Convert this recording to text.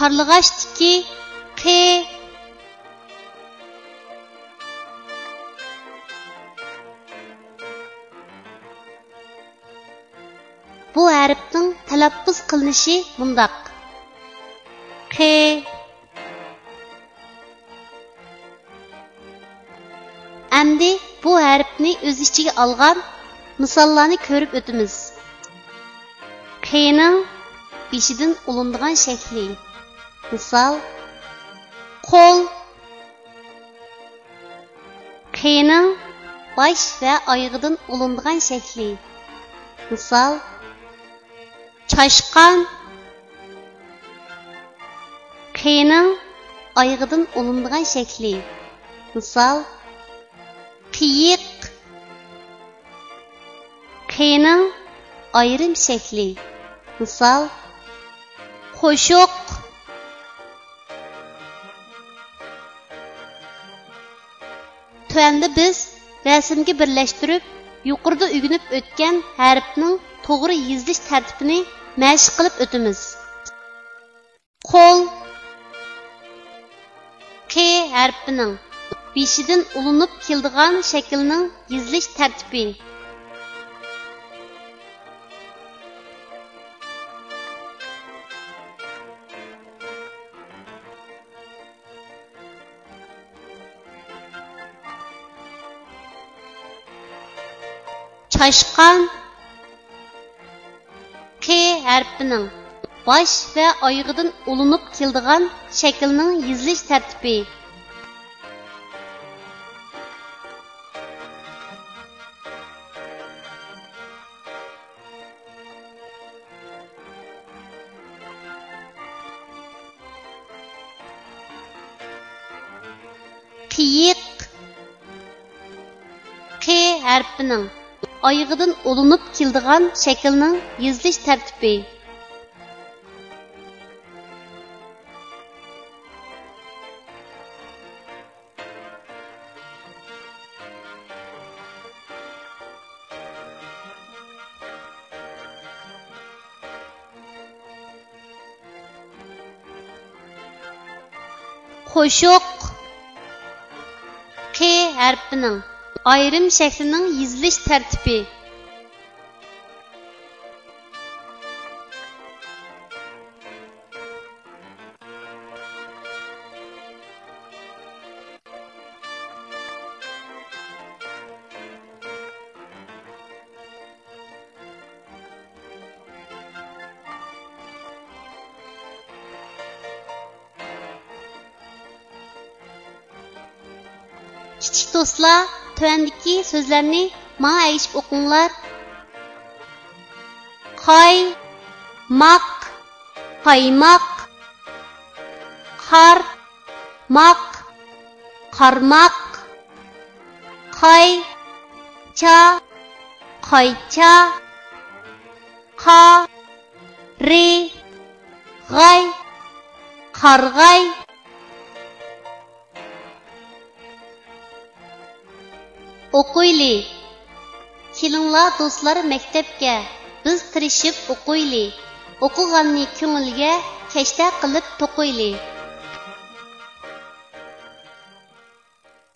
Qarlığaçdiki Q. Bu hərfning talaffuz qilinishi mundaq. Q. Əmdi bu hərfni öz içiga alğan misollarni ko'rib o'tamiz. Q'ning beshidan ulinadigan shakli. Misol: qo'l. Q'ning bosh va oyog'idan ulinadigan shakli. Misol: Çaşqan. Q'ning oyog'idan ulinadigan shakli. Misol: qiyiq. Q'ning ayrim shakli. Misol: qo'shiq. Tuanda biz rasmga birlashtirib, yuqorida o'rganib o'tgan harfning to'g'ri yozilish tartibini mashq qilib o'tamiz. Qo'l. Q harfining beshidan ulinib keladigan shaklning yozilish tartibi. Çaşqan. Q harfining bosh va oyog'idan ulinib keladigan shaklning yozilish tartibi. Qiyiq. Q harfining oyog'idan ulinib keladigan shaklning yozilish tartibi. Qo'shiq. Q harfining ayrim shaklining yozilish tartibi. Kichik do'stlar, tuandagi so'zlarni menga aytib o'qinglar. Qoy, maq, qaymoq, qar, maq, qarmoq, qoy, cha, qoycha, qa, ri, g'ay, qarg'ay. O'qiyli. Kelinglar do'stlar maktabga. Biz tirishib o'qiyli. O'qiganni ko'ngilga kashta qilib to'qiyli.